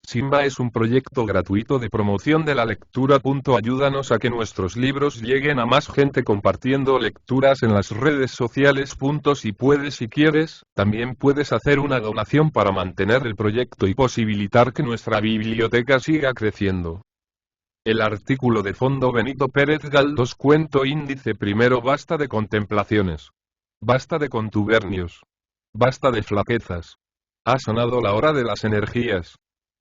Simba es un proyecto gratuito de promoción de la lectura. Ayúdanos a que nuestros libros lleguen a más gente compartiendo lecturas en las redes sociales. Si puedes y quieres, también puedes hacer una donación para mantener el proyecto y posibilitar que nuestra biblioteca siga creciendo. El artículo de fondo: Benito Pérez Galdós. Cuento índice primero. Basta de contemplaciones. Basta de contubernios. Basta de flaquezas. Ha sonado la hora de las energías.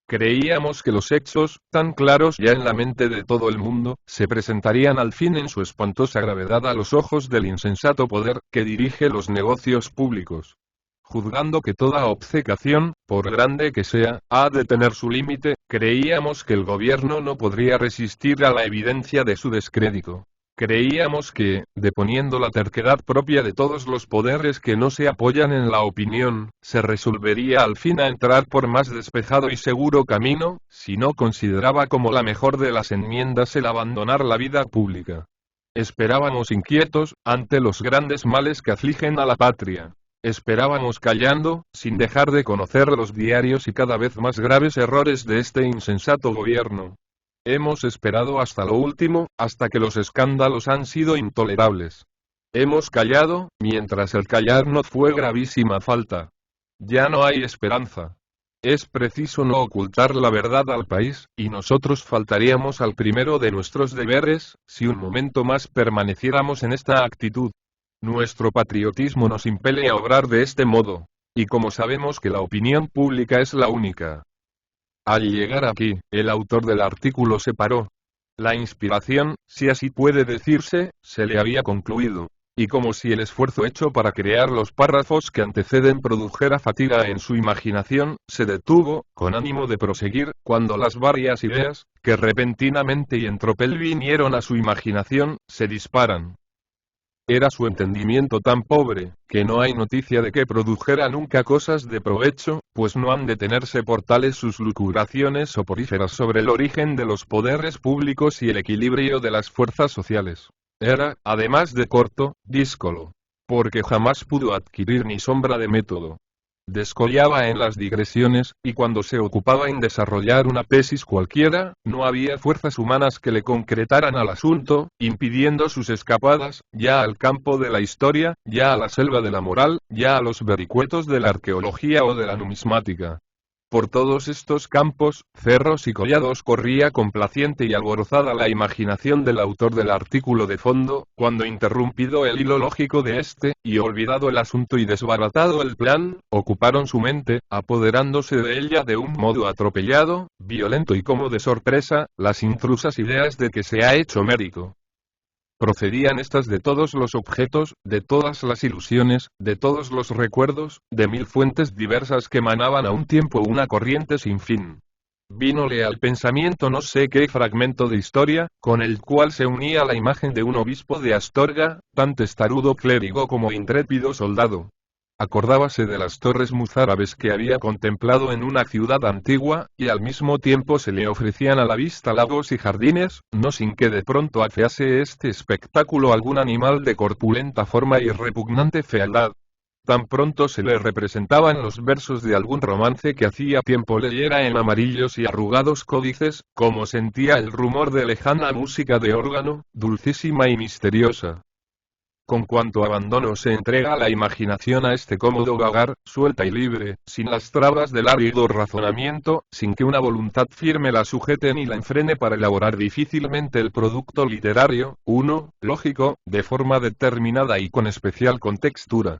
Creíamos que los hechos, tan claros ya en la mente de todo el mundo, se presentarían al fin en su espantosa gravedad a los ojos del insensato poder que dirige los negocios públicos. Juzgando que toda obcecación, por grande que sea, ha de tener su límite, creíamos que el gobierno no podría resistir a la evidencia de su descrédito. Creíamos que, deponiendo la terquedad propia de todos los poderes que no se apoyan en la opinión, se resolvería al fin a entrar por más despejado y seguro camino, si no consideraba como la mejor de las enmiendas el abandonar la vida pública. Esperábamos inquietos, ante los grandes males que afligen a la patria. Esperábamos callando, sin dejar de conocer los diarios y cada vez más graves errores de este insensato gobierno. Hemos esperado hasta lo último, hasta que los escándalos han sido intolerables. Hemos callado, mientras el callar no fue gravísima falta. Ya no hay esperanza. Es preciso no ocultar la verdad al país, y nosotros faltaríamos al primero de nuestros deberes, si un momento más permaneciéramos en esta actitud. Nuestro patriotismo nos impele a obrar de este modo. Y como sabemos que la opinión pública es la única. Al llegar aquí, el autor del artículo se paró. La inspiración, si así puede decirse, se le había concluido. Y como si el esfuerzo hecho para crear los párrafos que anteceden produjera fatiga en su imaginación, se detuvo, con ánimo de proseguir, cuando las varias ideas, que repentinamente y en tropel vinieron a su imaginación, se disparan. Era su entendimiento tan pobre, que no hay noticia de que produjera nunca cosas de provecho, pues no han de tenerse por tales sus lucubraciones soporíferas sobre el origen de los poderes públicos y el equilibrio de las fuerzas sociales. Era, además de corto, díscolo. Porque jamás pudo adquirir ni sombra de método. Descollaba en las digresiones, y cuando se ocupaba en desarrollar una tesis cualquiera, no había fuerzas humanas que le concretaran al asunto, impidiendo sus escapadas, ya al campo de la historia, ya a la selva de la moral, ya a los vericuetos de la arqueología o de la numismática. Por todos estos campos, cerros y collados corría complaciente y alborozada la imaginación del autor del artículo de fondo, cuando interrumpido el hilo lógico de este, y olvidado el asunto y desbaratado el plan, ocuparon su mente, apoderándose de ella de un modo atropellado, violento y como de sorpresa, las intrusas ideas de que se ha hecho médico. Procedían estas de todos los objetos, de todas las ilusiones, de todos los recuerdos, de mil fuentes diversas que emanaban a un tiempo una corriente sin fin. Vínole al pensamiento no sé qué fragmento de historia, con el cual se unía la imagen de un obispo de Astorga, tan testarudo clérigo como intrépido soldado. Acordábase de las torres mozárabes que había contemplado en una ciudad antigua, y al mismo tiempo se le ofrecían a la vista lagos y jardines, no sin que de pronto afease este espectáculo algún animal de corpulenta forma y repugnante fealdad. Tan pronto se le representaban los versos de algún romance que hacía tiempo leyera en amarillos y arrugados códices, como sentía el rumor de lejana música de órgano, dulcísima y misteriosa. Con cuanto abandono se entrega a la imaginación a este cómodo vagar, suelta y libre, sin las trabas del árido razonamiento, sin que una voluntad firme la sujete ni la enfrene para elaborar difícilmente el producto literario, lógico, de forma determinada y con especial contextura.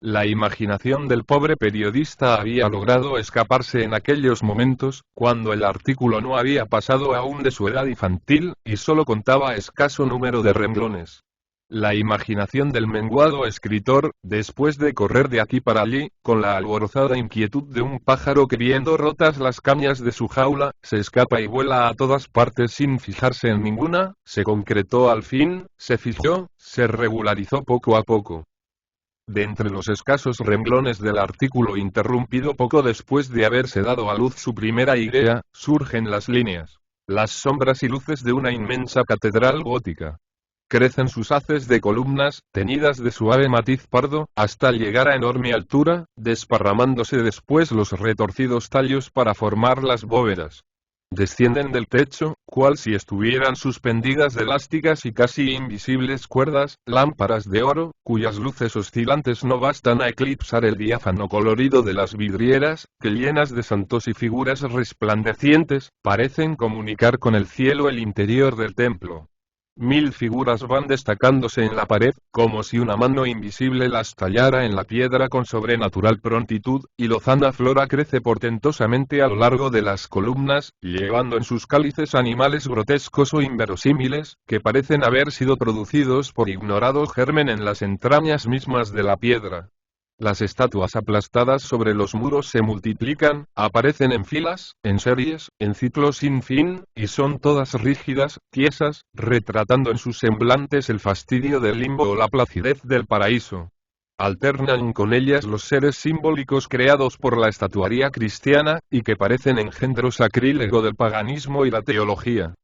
La imaginación del pobre periodista había logrado escaparse en aquellos momentos, cuando el artículo no había pasado aún de su edad infantil, y solo contaba escaso número de renglones. La imaginación del menguado escritor, después de correr de aquí para allí, con la alborozada inquietud de un pájaro que viendo rotas las cañas de su jaula, se escapa y vuela a todas partes sin fijarse en ninguna, se concretó al fin, se fijó, se regularizó poco a poco. De entre los escasos renglones del artículo interrumpido poco después de haberse dado a luz su primera idea, surgen las líneas, las sombras y luces de una inmensa catedral gótica. Crecen sus haces de columnas, teñidas de suave matiz pardo, hasta llegar a enorme altura, desparramándose después los retorcidos tallos para formar las bóvedas. Descienden del techo, cual si estuvieran suspendidas de elásticas y casi invisibles cuerdas, lámparas de oro, cuyas luces oscilantes no bastan a eclipsar el diáfano colorido de las vidrieras, que llenas de santos y figuras resplandecientes, parecen comunicar con el cielo el interior del templo. 1000 figuras van destacándose en la pared, como si una mano invisible las tallara en la piedra con sobrenatural prontitud, y lozana flora crece portentosamente a lo largo de las columnas, llevando en sus cálices animales grotescos o inverosímiles, que parecen haber sido producidos por ignorado germen en las entrañas mismas de la piedra. Las estatuas aplastadas sobre los muros se multiplican, aparecen en filas, en series, en ciclos sin fin, y son todas rígidas, tiesas, retratando en sus semblantes el fastidio del limbo o la placidez del paraíso. Alternan con ellas los seres simbólicos creados por la estatuaria cristiana, y que parecen engendro sacrílego del paganismo y la teología.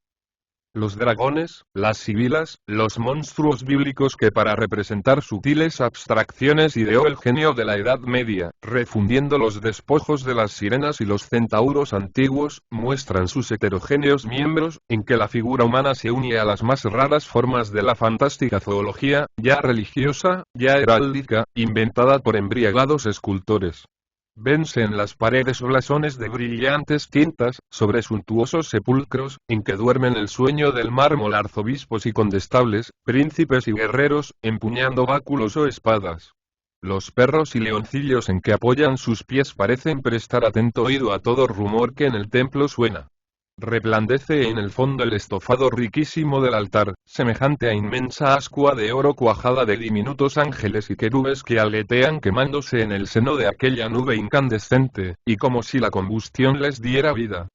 Los dragones, las sibilas, los monstruos bíblicos que para representar sutiles abstracciones ideó el genio de la Edad Media, refundiendo los despojos de las sirenas y los centauros antiguos, muestran sus heterogéneos miembros, en que la figura humana se une a las más raras formas de la fantástica zoología, ya religiosa, ya heráldica, inventada por embriagados escultores. Vense en las paredes blasones de brillantes tintas, sobre suntuosos sepulcros, en que duermen el sueño del mármol arzobispos y condestables, príncipes y guerreros, empuñando báculos o espadas. Los perros y leoncillos en que apoyan sus pies parecen prestar atento oído a todo rumor que en el templo suena. Resplandece en el fondo el estofado riquísimo del altar, semejante a inmensa ascua de oro cuajada de diminutos ángeles y querubes que aletean quemándose en el seno de aquella nube incandescente, y como si la combustión les diera vida.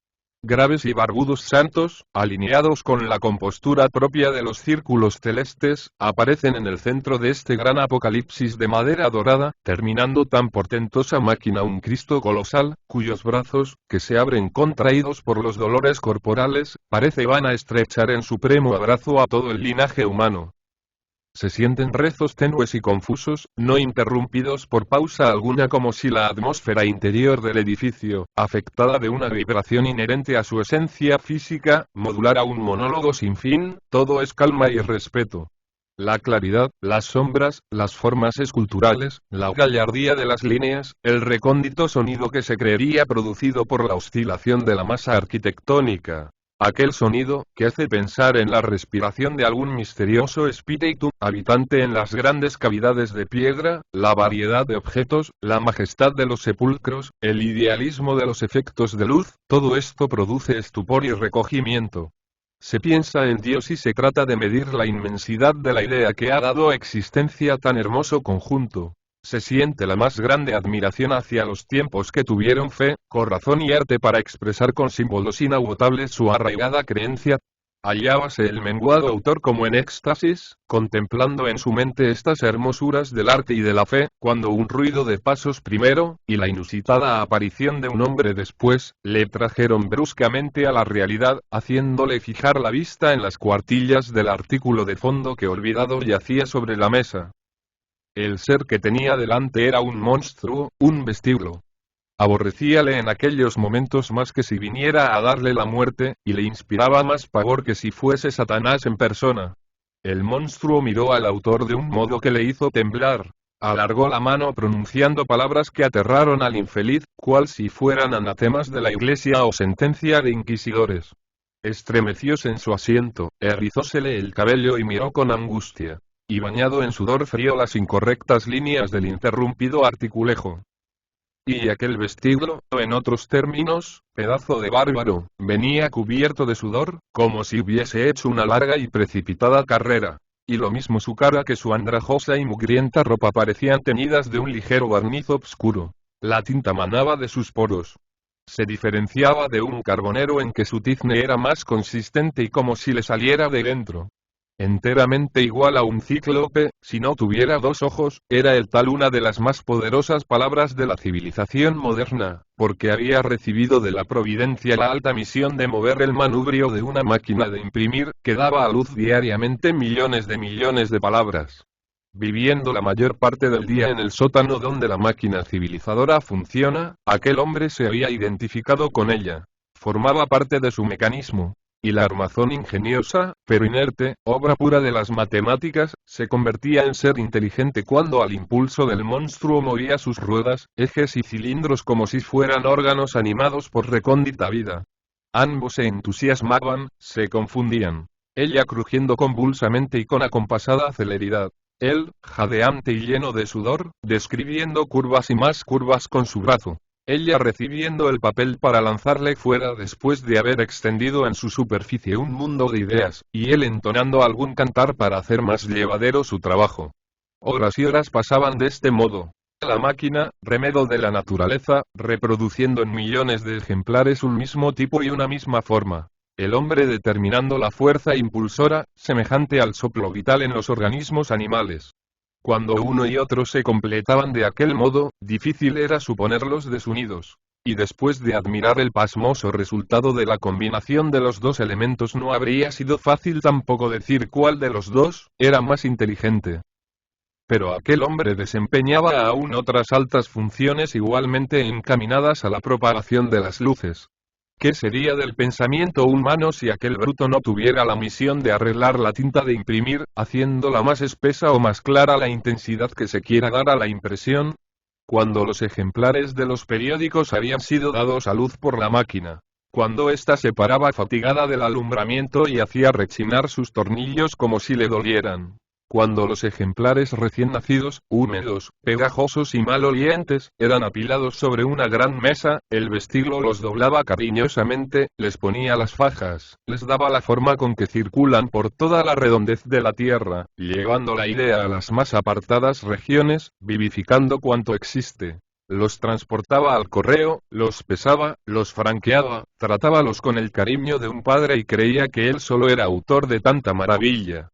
Graves y barbudos santos, alineados con la compostura propia de los círculos celestes, aparecen en el centro de este gran apocalipsis de madera dorada, terminando tan portentosa máquina un Cristo colosal, cuyos brazos, que se abren contraídos por los dolores corporales, parece van a estrechar en supremo abrazo a todo el linaje humano. Se sienten rezos tenues y confusos, no interrumpidos por pausa alguna, como si la atmósfera interior del edificio, afectada de una vibración inherente a su esencia física, modulara un monólogo sin fin. Todo es calma y respeto. La claridad, las sombras, las formas esculturales, la gallardía de las líneas, el recóndito sonido que se creería producido por la oscilación de la masa arquitectónica. Aquel sonido, que hace pensar en la respiración de algún misterioso espíritu, habitante en las grandes cavidades de piedra, la variedad de objetos, la majestad de los sepulcros, el idealismo de los efectos de luz, todo esto produce estupor y recogimiento. Se piensa en Dios y se trata de medir la inmensidad de la idea que ha dado existencia a tan hermoso conjunto. Se siente la más grande admiración hacia los tiempos que tuvieron fe, corazón y arte para expresar con símbolos inagotables su arraigada creencia. Hallábase el menguado autor como en éxtasis, contemplando en su mente estas hermosuras del arte y de la fe, cuando un ruido de pasos primero, y la inusitada aparición de un hombre después, le trajeron bruscamente a la realidad, haciéndole fijar la vista en las cuartillas del artículo de fondo que olvidado yacía sobre la mesa. El ser que tenía delante era un monstruo, un vestíbulo. Aborrecíale en aquellos momentos más que si viniera a darle la muerte, y le inspiraba más pavor que si fuese Satanás en persona. El monstruo miró al autor de un modo que le hizo temblar. Alargó la mano pronunciando palabras que aterraron al infeliz, cual si fueran anatemas de la iglesia o sentencia de inquisidores. Estremecióse en su asiento, erizósele el cabello y miró con angustia. Y bañado en sudor frío las incorrectas líneas del interrumpido articulejo. Y aquel vestíbulo, en otros términos, pedazo de bárbaro, venía cubierto de sudor, como si hubiese hecho una larga y precipitada carrera. Y lo mismo su cara que su andrajosa y mugrienta ropa parecían teñidas de un ligero barniz obscuro. La tinta manaba de sus poros. Se diferenciaba de un carbonero en que su tizne era más consistente y como si le saliera de dentro. Enteramente igual a un cíclope, si no tuviera dos ojos, era el tal una de las más poderosas palabras de la civilización moderna, porque había recibido de la providencia la alta misión de mover el manubrio de una máquina de imprimir, que daba a luz diariamente millones de palabras. Viviendo la mayor parte del día en el sótano donde la máquina civilizadora funciona, aquel hombre se había identificado con ella. Formaba parte de su mecanismo. Y la armazón ingeniosa, pero inerte, obra pura de las matemáticas, se convertía en ser inteligente cuando al impulso del monstruo movía sus ruedas, ejes y cilindros como si fueran órganos animados por recóndita vida. Ambos se entusiasmaban, se confundían. Ella crujiendo convulsamente y con acompasada celeridad. Él, jadeante y lleno de sudor, describiendo curvas y más curvas con su brazo. Ella recibiendo el papel para lanzarle fuera después de haber extendido en su superficie un mundo de ideas, y él entonando algún cantar para hacer más llevadero su trabajo. Horas y horas pasaban de este modo. La máquina, remedio de la naturaleza, reproduciendo en millones de ejemplares un mismo tipo y una misma forma. El hombre determinando la fuerza impulsora, semejante al soplo vital en los organismos animales. Cuando uno y otro se completaban de aquel modo, difícil era suponerlos desunidos. Y después de admirar el pasmoso resultado de la combinación de los dos elementos, no habría sido fácil tampoco decir cuál de los dos era más inteligente. Pero aquel hombre desempeñaba aún otras altas funciones igualmente encaminadas a la propagación de las luces. ¿Qué sería del pensamiento humano si aquel bruto no tuviera la misión de arreglar la tinta de imprimir, haciéndola más espesa o más clara la intensidad que se quiera dar a la impresión? Cuando los ejemplares de los periódicos habían sido dados a luz por la máquina. Cuando ésta se paraba fatigada del alumbramiento y hacía rechinar sus tornillos como si le dolieran. Cuando los ejemplares recién nacidos, húmedos, pegajosos y malolientes, eran apilados sobre una gran mesa, el vestiglo los doblaba cariñosamente, les ponía las fajas, les daba la forma con que circulan por toda la redondez de la tierra, llevando la idea a las más apartadas regiones, vivificando cuanto existe. Los transportaba al correo, los pesaba, los franqueaba, tratábalos con el cariño de un padre y creía que él solo era autor de tanta maravilla.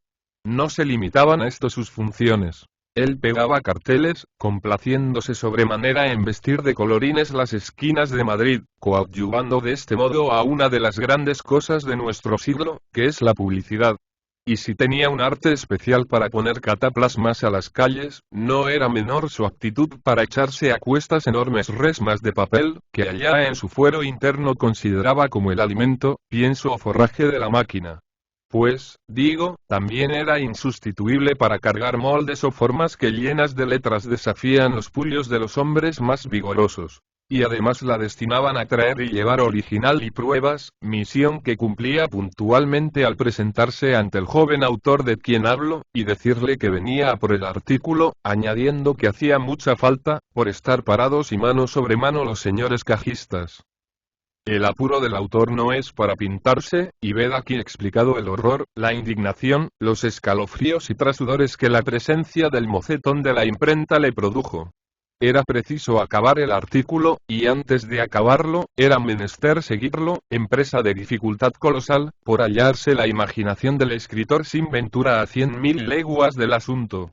No se limitaban a esto sus funciones. Él pegaba carteles, complaciéndose sobremanera en vestir de colorines las esquinas de Madrid, coadyuvando de este modo a una de las grandes cosas de nuestro siglo, que es la publicidad. Y si tenía un arte especial para poner cataplasmas a las calles, no era menor su aptitud para echarse a cuestas enormes resmas de papel, que allá en su fuero interno consideraba como el alimento, pienso o forraje de la máquina. Pues, digo, también era insustituible para cargar moldes o formas que llenas de letras desafían los puños de los hombres más vigorosos. Y además la destinaban a traer y llevar original y pruebas, misión que cumplía puntualmente al presentarse ante el joven autor de quien hablo, y decirle que venía a por el artículo, añadiendo que hacía mucha falta, por estar parados y mano sobre mano los señores cajistas. El apuro del autor no es para pintarse, y ved aquí explicado el horror, la indignación, los escalofríos y trasudores que la presencia del mocetón de la imprenta le produjo. Era preciso acabar el artículo, y antes de acabarlo, era menester seguirlo, empresa de dificultad colosal, por hallarse la imaginación del escritor sin ventura a 100.000 leguas del asunto.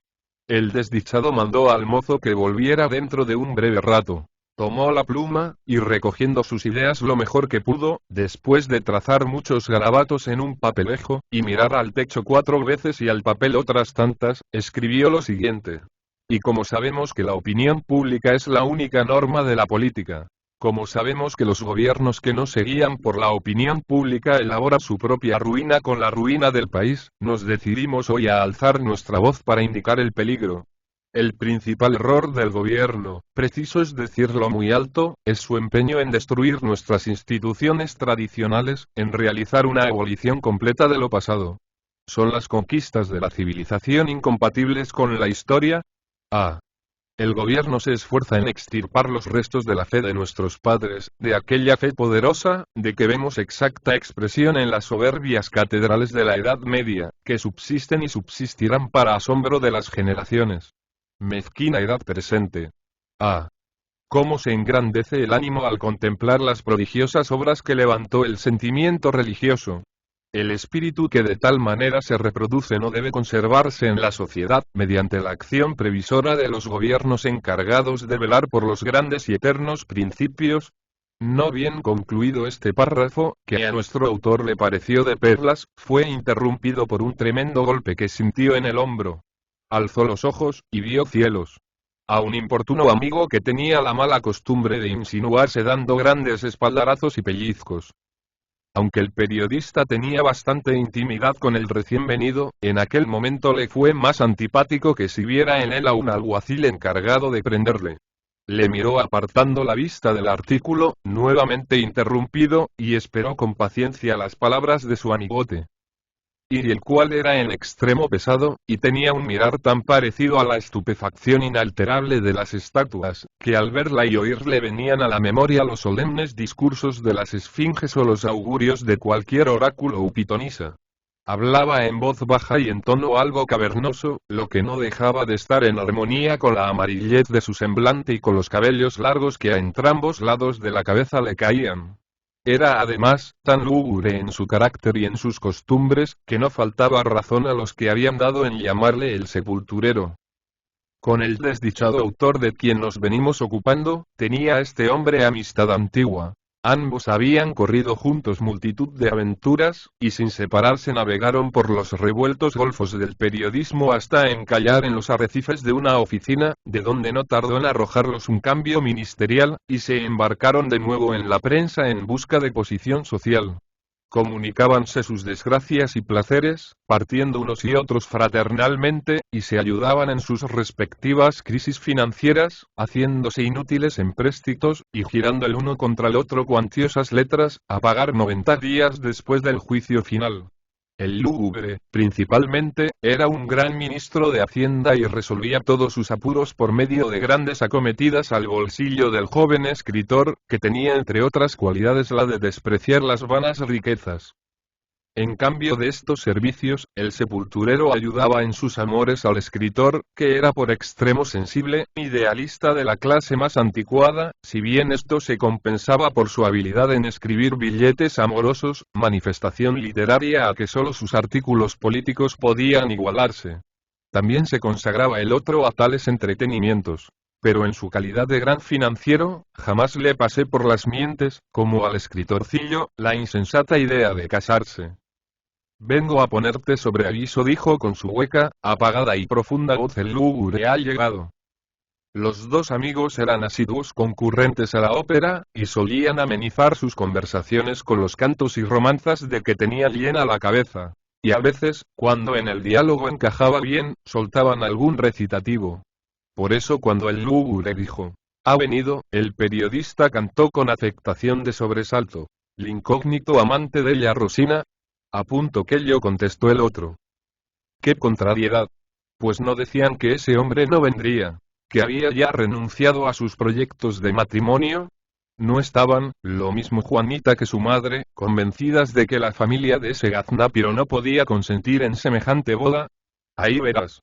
El desdichado mandó al mozo que volviera dentro de un breve rato. Tomó la pluma, y recogiendo sus ideas lo mejor que pudo, después de trazar muchos garabatos en un papelejo, y mirar al techo 4 veces y al papel otras tantas, escribió lo siguiente. Y como sabemos que la opinión pública es la única norma de la política, como sabemos que los gobiernos que no se guían por la opinión pública elaboran su propia ruina con la ruina del país, nos decidimos hoy a alzar nuestra voz para indicar el peligro. El principal error del gobierno, preciso es decirlo muy alto, es su empeño en destruir nuestras instituciones tradicionales, en realizar una abolición completa de lo pasado. ¿Son las conquistas de la civilización incompatibles con la historia? El gobierno se esfuerza en extirpar los restos de la fe de nuestros padres, de aquella fe poderosa, de que vemos exacta expresión en las soberbias catedrales de la Edad Media, que subsisten y subsistirán para asombro de las generaciones. Mezquina edad presente. Cómo se engrandece el ánimo al contemplar las prodigiosas obras que levantó el sentimiento religioso. El espíritu que de tal manera se reproduce no debe conservarse en la sociedad, mediante la acción previsora de los gobiernos encargados de velar por los grandes y eternos principios. No bien concluido este párrafo, que a nuestro autor le pareció de perlas, fue interrumpido por un tremendo golpe que sintió en el hombro. Alzó los ojos, y vio cielos. A un importuno amigo que tenía la mala costumbre de insinuarse dando grandes espaldarazos y pellizcos. Aunque el periodista tenía bastante intimidad con el recién venido, en aquel momento le fue más antipático que si viera en él a un alguacil encargado de prenderle. Le miró apartando la vista del artículo, nuevamente interrumpido, y esperó con paciencia las palabras de su amigote. Y el cual era en extremo pesado, y tenía un mirar tan parecido a la estupefacción inalterable de las estatuas, que al verla y oírle venían a la memoria los solemnes discursos de las esfinges o los augurios de cualquier oráculo u pitonisa. Hablaba en voz baja y en tono algo cavernoso, lo que no dejaba de estar en armonía con la amarillez de su semblante y con los cabellos largos que a entrambos lados de la cabeza le caían. Era además, tan lúgubre en su carácter y en sus costumbres, que no faltaba razón a los que habían dado en llamarle el sepulturero. Con el desdichado autor de quien nos venimos ocupando, tenía este hombre amistad antigua. Ambos habían corrido juntos multitud de aventuras, y sin separarse navegaron por los revueltos golfos del periodismo hasta encallar en los arrecifes de una oficina, de donde no tardó en arrojarlos un cambio ministerial, y se embarcaron de nuevo en la prensa en busca de posición social. Comunicábanse sus desgracias y placeres, partiendo unos y otros fraternalmente, y se ayudaban en sus respectivas crisis financieras, haciéndose inútiles empréstitos, y girando el uno contra el otro cuantiosas letras, a pagar 90 días después del juicio final. El lúgubre, principalmente, era un gran ministro de Hacienda y resolvía todos sus apuros por medio de grandes acometidas al bolsillo del joven escritor, que tenía entre otras cualidades la de despreciar las vanas riquezas. En cambio de estos servicios, el sepulturero ayudaba en sus amores al escritor, que era por extremo sensible, idealista de la clase más anticuada, si bien esto se compensaba por su habilidad en escribir billetes amorosos, manifestación literaria a que solo sus artículos políticos podían igualarse. También se consagraba el otro a tales entretenimientos. Pero en su calidad de gran financiero, jamás le pasé por las mientes, como al escritorcillo, la insensata idea de casarse. Vengo a ponerte sobre aviso, dijo con su hueca, apagada y profunda voz el lúgubre ha llegado. Los dos amigos eran asiduos concurrentes a la ópera, y solían amenizar sus conversaciones con los cantos y romanzas de que tenían llena la cabeza. Y a veces, cuando en el diálogo encajaba bien, soltaban algún recitativo. Por eso cuando el lúgubre dijo, ha venido, el periodista cantó con afectación de sobresalto. El incógnito amante de ella Rosina. A punto que yo, contestó el otro. ¡Qué contrariedad! Pues no decían que ese hombre no vendría, que había ya renunciado a sus proyectos de matrimonio. No estaban, lo mismo Juanita que su madre, convencidas de que la familia de ese gaznápiro no podía consentir en semejante boda. Ahí verás.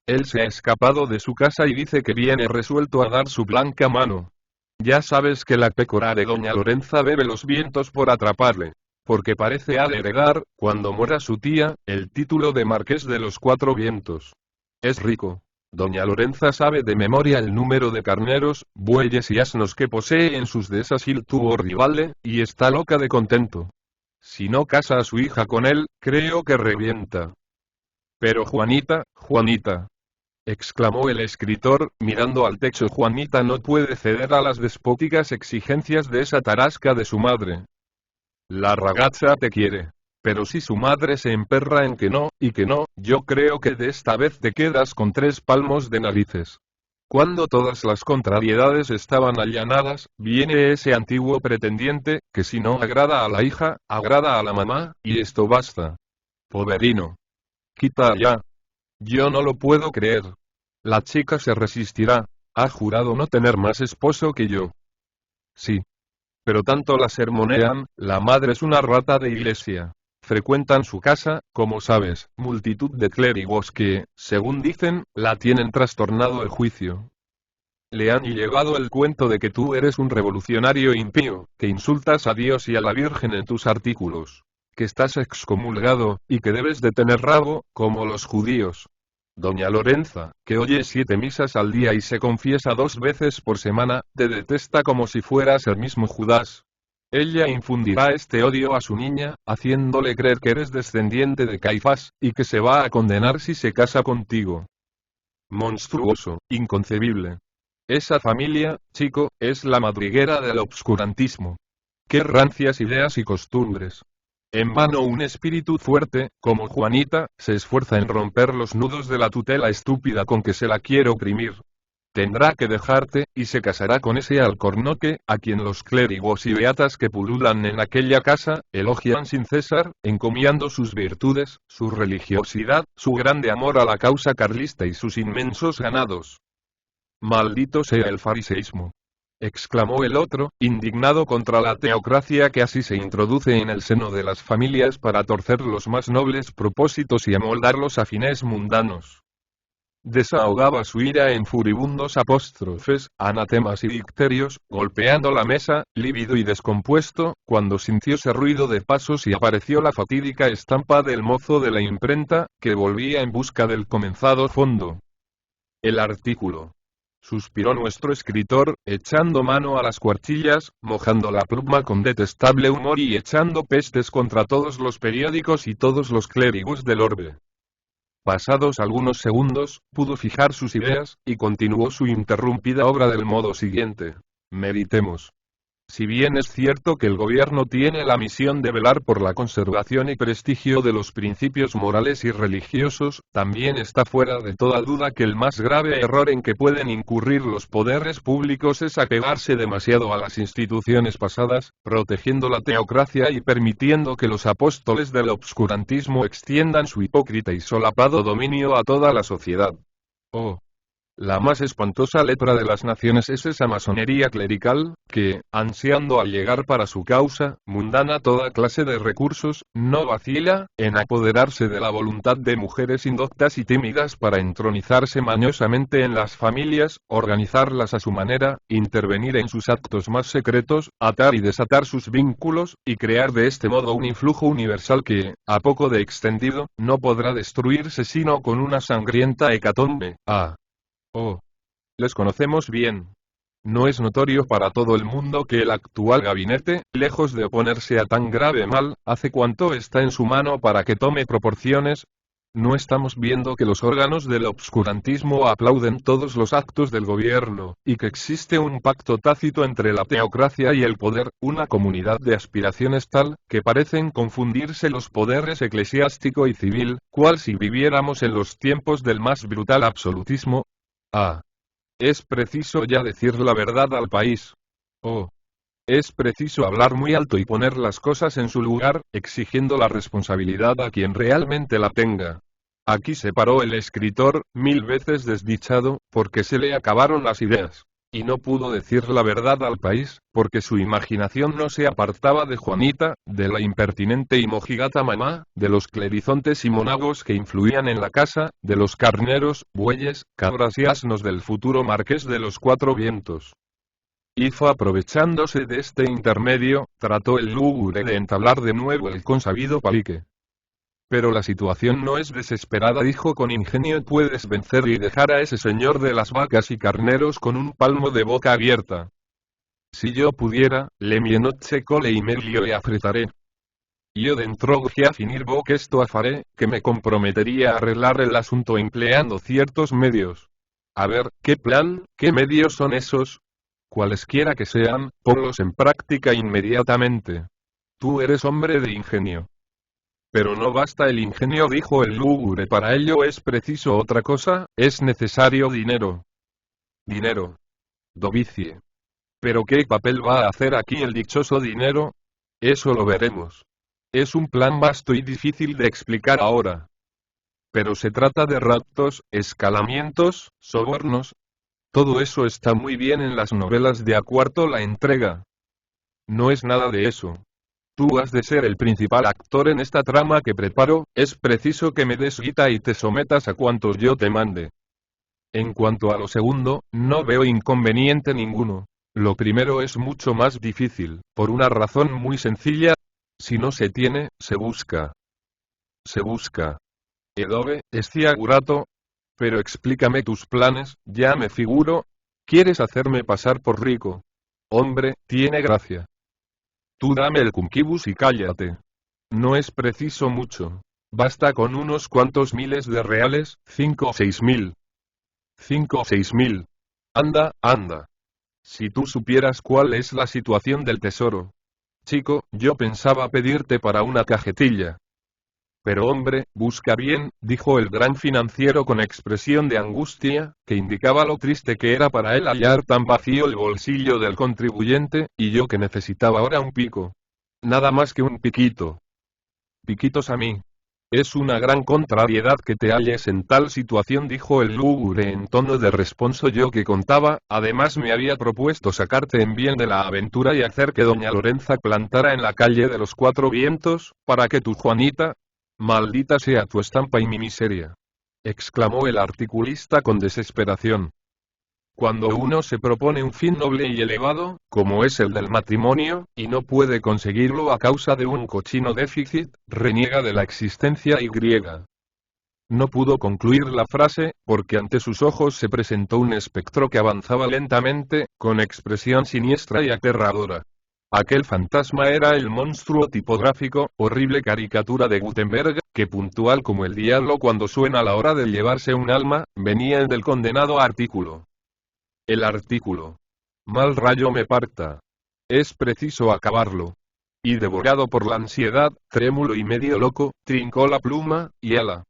Él se ha escapado de su casa y dice que viene resuelto a dar su blanca mano. Ya sabes que la pécora de doña Lorenza bebe los vientos por atraparle. Porque parece ha de heredar, cuando muera su tía, el título de Marqués de los Cuatro Vientos. Es rico. Doña Lorenza sabe de memoria el número de carneros, bueyes y asnos que posee en sus dehesas il tuvo rivale, y está loca de contento. Si no casa a su hija con él, creo que revienta. Pero Juanita, Juanita, exclamó el escritor, mirando al techo, Juanita no puede ceder a las despóticas exigencias de esa tarasca de su madre. La ragazza te quiere. Pero si su madre se emperra en que no, y que no, yo creo que de esta vez te quedas con 3 palmos de narices. Cuando todas las contrariedades estaban allanadas, viene ese antiguo pretendiente, que si no agrada a la hija, agrada a la mamá, y esto basta. Poverino. Quita allá. Yo no lo puedo creer. La chica se resistirá. Ha jurado no tener más esposo que yo. Sí. Pero tanto la sermonean, la madre es una rata de iglesia. Frecuentan su casa, como sabes, multitud de clérigos que, según dicen, la tienen trastornado el juicio. Le han llevado el cuento de que tú eres un revolucionario impío, que insultas a Dios y a la Virgen en tus artículos, que estás excomulgado, y que debes de tener rabo, como los judíos. Doña Lorenza, que oye 7 misas al día y se confiesa 2 veces por semana, te detesta como si fueras el mismo Judas. Ella infundirá este odio a su niña, haciéndole creer que eres descendiente de Caifás, y que se va a condenar si se casa contigo. Monstruoso, inconcebible. Esa familia, chico, es la madriguera del obscurantismo. Qué rancias ideas y costumbres. En vano un espíritu fuerte, como Juanita, se esfuerza en romper los nudos de la tutela estúpida con que se la quiere oprimir. Tendrá que dejarte, y se casará con ese alcornoque, a quien los clérigos y beatas que pululan en aquella casa, elogian sin cesar, encomiando sus virtudes, su religiosidad, su grande amor a la causa carlista y sus inmensos ganados. Maldito sea el fariseísmo, exclamó el otro, indignado contra la teocracia que así se introduce en el seno de las familias para torcer los más nobles propósitos y amoldarlos a fines mundanos. Desahogaba su ira en furibundos apóstrofes, anatemas y dicterios, golpeando la mesa, lívido y descompuesto, cuando sintióse ruido de pasos y apareció la fatídica estampa del mozo de la imprenta, que volvía en busca del comenzado fondo. El artículo. Suspiró nuestro escritor, echando mano a las cuartillas, mojando la pluma con detestable humor y echando pestes contra todos los periódicos y todos los clérigos del orbe. Pasados algunos segundos, pudo fijar sus ideas, y continuó su interrumpida obra del modo siguiente. Meditemos. Si bien es cierto que el gobierno tiene la misión de velar por la conservación y prestigio de los principios morales y religiosos, también está fuera de toda duda que el más grave error en que pueden incurrir los poderes públicos es apegarse demasiado a las instituciones pasadas, protegiendo la teocracia y permitiendo que los apóstoles del obscurantismo extiendan su hipócrita y solapado dominio a toda la sociedad. Oh. La más espantosa lepra de las naciones es esa masonería clerical, que, ansiando allegar para su causa mundana toda clase de recursos, no vacila en apoderarse de la voluntad de mujeres indoctas y tímidas para entronizarse mañosamente en las familias, organizarlas a su manera, intervenir en sus actos más secretos, atar y desatar sus vínculos, y crear de este modo un influjo universal que, a poco de extendido, no podrá destruirse sino con una sangrienta hecatombe. Oh. Les conocemos bien. ¿No es notorio para todo el mundo que el actual gabinete, lejos de oponerse a tan grave mal, hace cuanto está en su mano para que tome proporciones? ¿No estamos viendo que los órganos del obscurantismo aplauden todos los actos del gobierno, y que existe un pacto tácito entre la teocracia y el poder, una comunidad de aspiraciones tal, que parecen confundirse los poderes eclesiástico y civil, cual si viviéramos en los tiempos del más brutal absolutismo? Es preciso ya decir la verdad al país. Es preciso hablar muy alto y poner las cosas en su lugar, exigiendo la responsabilidad a quien realmente la tenga. Aquí se paró el escritor, 1000 veces desdichado, porque se le acabaron las ideas. Y no pudo decir la verdad al país, porque su imaginación no se apartaba de Juanita, de la impertinente y mojigata mamá, de los clerizontes y monagos que influían en la casa, de los carneros, bueyes, cabras y asnos del futuro marqués de los Cuatro Vientos. Hizo aprovechándose de este intermedio, trató el lúgubre de entablar de nuevo el consabido palique. Pero la situación no es desesperada, dijo con ingenio. Puedes vencer y dejar a ese señor de las vacas y carneros con un palmo de boca abierta. Si yo pudiera, le mienoche cole y meglio e afretaré. Io dentro a finir bo que esto afaré, que me comprometería a arreglar el asunto empleando ciertos medios. A ver, ¿qué plan, qué medios son esos? Cualesquiera que sean, ponlos en práctica inmediatamente. Tú eres hombre de ingenio. Pero no basta el ingenio, dijo el lúgubre, para ello es preciso otra cosa, es necesario dinero. Dinero. Dovicie. ¿Pero qué papel va a hacer aquí el dichoso dinero? Eso lo veremos. Es un plan vasto y difícil de explicar ahora. Pero se trata de raptos, escalamientos, sobornos. Todo eso está muy bien en las novelas de a cuarto la entrega. No es nada de eso. Tú has de ser el principal actor en esta trama que preparo, es preciso que me des guita y te sometas a cuantos yo te mande. En cuanto a lo segundo, no veo inconveniente ninguno. Lo primero es mucho más difícil, por una razón muy sencilla. Si no se tiene, se busca. Se busca. Edove, Estiagurato. Pero explícame tus planes, ya me figuro. ¿Quieres hacerme pasar por rico? Hombre, tiene gracia. Tú dame el cumquibus y cállate. No es preciso mucho. Basta con unos cuantos miles de reales, 5 o 6 mil. 5 o 6 mil. Anda, anda. Si tú supieras cuál es la situación del tesoro. Chico, yo pensaba pedirte para una cajetilla. Pero hombre, busca bien, dijo el gran financiero con expresión de angustia, que indicaba lo triste que era para él hallar tan vacío el bolsillo del contribuyente, y yo que necesitaba ahora un pico. Nada más que un piquito. Piquitos a mí. Es una gran contrariedad que te halles en tal situación, dijo el lúgubre en tono de responso. Yo que contaba, además me había propuesto sacarte en bien de la aventura y hacer que doña Lorenza plantara en la calle de los Cuatro Vientos, para que tu Juanita... Maldita sea tu estampa y mi miseria. Exclamó el articulista con desesperación. Cuando uno se propone un fin noble y elevado, como es el del matrimonio, y no puede conseguirlo a causa de un cochino déficit, reniega de la existencia y griega. No pudo concluir la frase, porque ante sus ojos se presentó un espectro que avanzaba lentamente, con expresión siniestra y aterradora. Aquel fantasma era el monstruo tipográfico, horrible caricatura de Gutenberg, que puntual como el diablo cuando suena la hora de llevarse un alma, venía del condenado artículo. El artículo. Mal rayo me parta. Es preciso acabarlo. Y devorado por la ansiedad, trémulo y medio loco, trincó la pluma, y ala.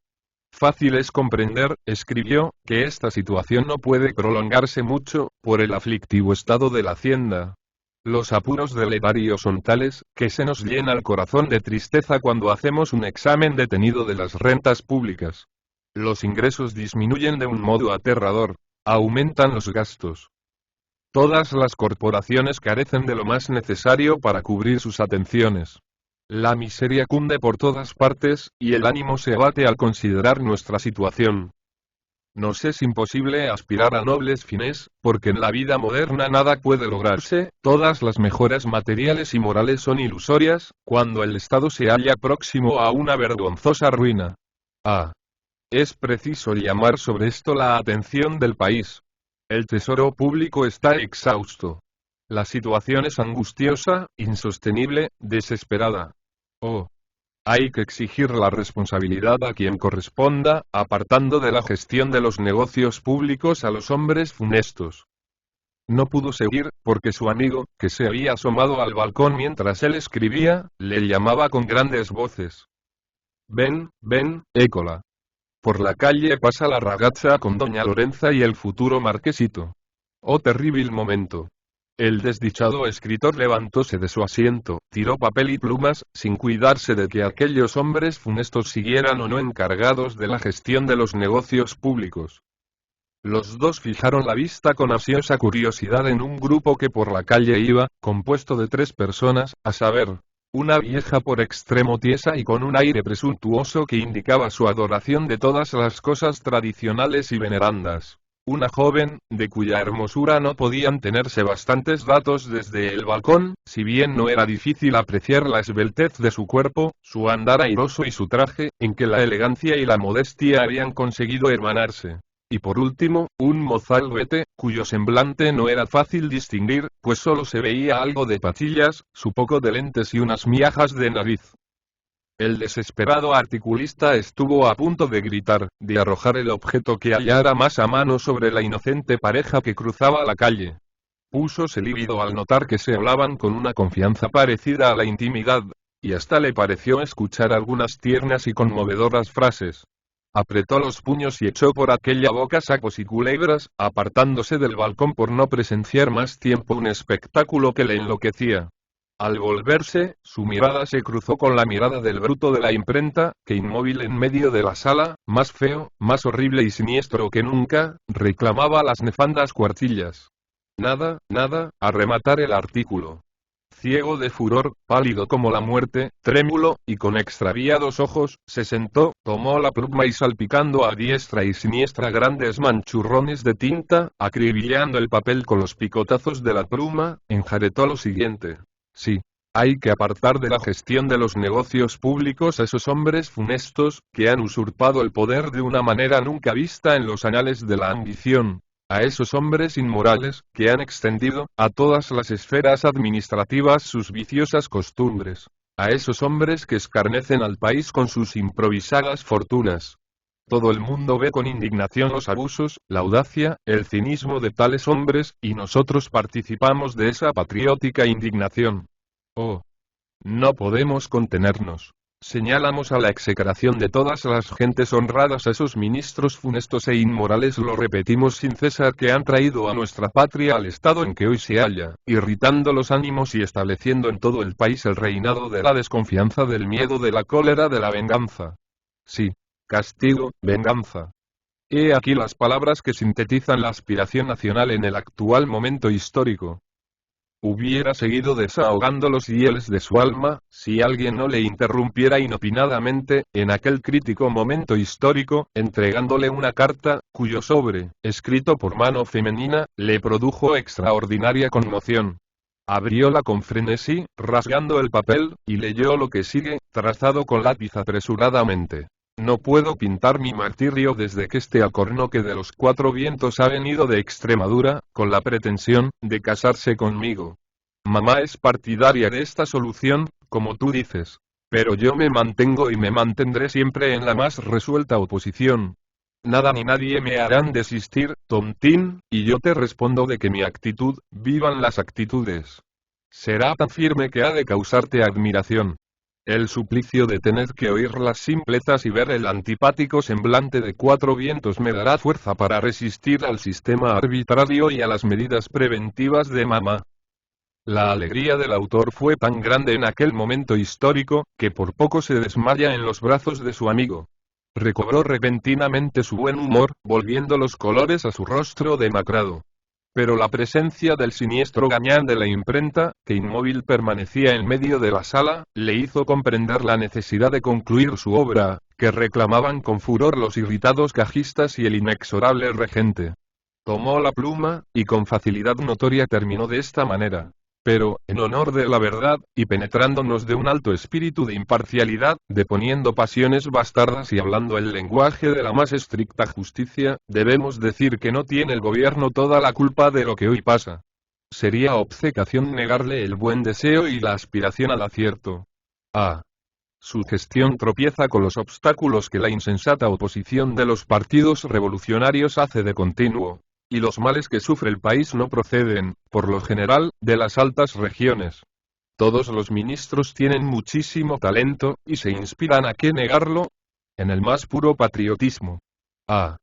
Fácil es comprender, escribió, que esta situación no puede prolongarse mucho, por el aflictivo estado de la hacienda. Los apuros del erario son tales, que se nos llena el corazón de tristeza cuando hacemos un examen detenido de las rentas públicas. Los ingresos disminuyen de un modo aterrador, aumentan los gastos. Todas las corporaciones carecen de lo más necesario para cubrir sus atenciones. La miseria cunde por todas partes, y el ánimo se abate al considerar nuestra situación. Nos es imposible aspirar a nobles fines, porque en la vida moderna nada puede lograrse, todas las mejoras materiales y morales son ilusorias, cuando el Estado se halla próximo a una vergonzosa ruina. Ah. Es preciso llamar sobre esto la atención del país. El tesoro público está exhausto. La situación es angustiosa, insostenible, desesperada. Oh. Hay que exigir la responsabilidad a quien corresponda, apartando de la gestión de los negocios públicos a los hombres funestos. No pudo seguir, porque su amigo, que se había asomado al balcón mientras él escribía, le llamaba con grandes voces. Ven, ven, écola. Por la calle pasa la ragazza con doña Lorenza y el futuro marquesito. Oh terrible momento. El desdichado escritor levantóse de su asiento, tiró papel y plumas, sin cuidarse de que aquellos hombres funestos siguieran o no encargados de la gestión de los negocios públicos. Los dos fijaron la vista con ansiosa curiosidad en un grupo que por la calle iba, compuesto de 3 personas, a saber, una vieja por extremo tiesa y con un aire presuntuoso que indicaba su adoración de todas las cosas tradicionales y venerandas. Una joven, de cuya hermosura no podían tenerse bastantes datos desde el balcón, si bien no era difícil apreciar la esbeltez de su cuerpo, su andar airoso y su traje, en que la elegancia y la modestia habían conseguido hermanarse. Y por último, un mozalbete, cuyo semblante no era fácil distinguir, pues solo se veía algo de patillas, su poco de lentes y unas miajas de nariz. El desesperado articulista estuvo a punto de gritar, de arrojar el objeto que hallara más a mano sobre la inocente pareja que cruzaba la calle. Púsose lívido al notar que se hablaban con una confianza parecida a la intimidad, y hasta le pareció escuchar algunas tiernas y conmovedoras frases. Apretó los puños y echó por aquella boca sacos y culebras, apartándose del balcón por no presenciar más tiempo un espectáculo que le enloquecía. Al volverse, su mirada se cruzó con la mirada del bruto de la imprenta, que inmóvil en medio de la sala, más feo, más horrible y siniestro que nunca, reclamaba las nefandas cuartillas. Nada, nada, a rematar el artículo. Ciego de furor, pálido como la muerte, trémulo, y con extraviados ojos, se sentó, tomó la pluma y salpicando a diestra y siniestra grandes manchurrones de tinta, acribillando el papel con los picotazos de la pluma, enjaretó lo siguiente. Sí. Hay que apartar de la gestión de los negocios públicos a esos hombres funestos, que han usurpado el poder de una manera nunca vista en los anales de la ambición. A esos hombres inmorales, que han extendido, a todas las esferas administrativas sus viciosas costumbres. A esos hombres que escarnecen al país con sus improvisadas fortunas. Todo el mundo ve con indignación los abusos, la audacia, el cinismo de tales hombres, y nosotros participamos de esa patriótica indignación. Oh, no podemos contenernos. Señalamos a la execración de todas las gentes honradas a esos ministros funestos e inmorales, lo repetimos sin cesar, que han traído a nuestra patria al estado en que hoy se halla, irritando los ánimos y estableciendo en todo el país el reinado de la desconfianza, del miedo, de la cólera, de la venganza. Sí, castigo, venganza. He aquí las palabras que sintetizan la aspiración nacional en el actual momento histórico. Hubiera seguido desahogando los hieles de su alma, si alguien no le interrumpiera inopinadamente, en aquel crítico momento histórico, entregándole una carta, cuyo sobre, escrito por mano femenina, le produjo extraordinaria conmoción. Abrióla con frenesí, rasgando el papel, y leyó lo que sigue, trazado con lápiz apresuradamente. No puedo pintar mi martirio desde que este alcornoque de los cuatro vientos ha venido de Extremadura, con la pretensión de casarse conmigo. Mamá es partidaria de esta solución, como tú dices. Pero yo me mantengo y me mantendré siempre en la más resuelta oposición. Nada ni nadie me harán desistir, tontín, y yo te respondo de que mi actitud, vivan las actitudes, será tan firme que ha de causarte admiración. El suplicio de tener que oír las simplezas y ver el antipático semblante de cuatro vientos me dará fuerza para resistir al sistema arbitrario y a las medidas preventivas de mamá. La alegría del autor fue tan grande en aquel momento histórico, que por poco se desmaya en los brazos de su amigo. Recobró repentinamente su buen humor, volviendo los colores a su rostro demacrado. Pero la presencia del siniestro gañán de la imprenta, que inmóvil permanecía en medio de la sala, le hizo comprender la necesidad de concluir su obra, que reclamaban con furor los irritados cajistas y el inexorable regente. Tomó la pluma, y con facilidad notoria terminó de esta manera. Pero, en honor de la verdad, y penetrándonos de un alto espíritu de imparcialidad, deponiendo pasiones bastardas y hablando el lenguaje de la más estricta justicia, debemos decir que no tiene el gobierno toda la culpa de lo que hoy pasa. Sería obcecación negarle el buen deseo y la aspiración al acierto. Ah. Su gestión tropieza con los obstáculos que la insensata oposición de los partidos revolucionarios hace de continuo. Y los males que sufre el país no proceden, por lo general, de las altas regiones. Todos los ministros tienen muchísimo talento, y se inspiran, ¿a qué negarlo?, en el más puro patriotismo. Ah.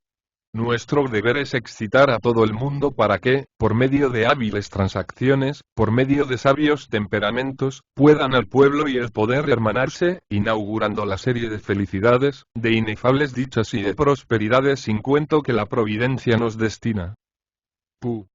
Nuestro deber es excitar a todo el mundo para que, por medio de hábiles transacciones, por medio de sabios temperamentos, puedan el pueblo y el poder hermanarse, inaugurando la serie de felicidades, de inefables dichas y de prosperidades sin cuento que la providencia nos destina. Pu.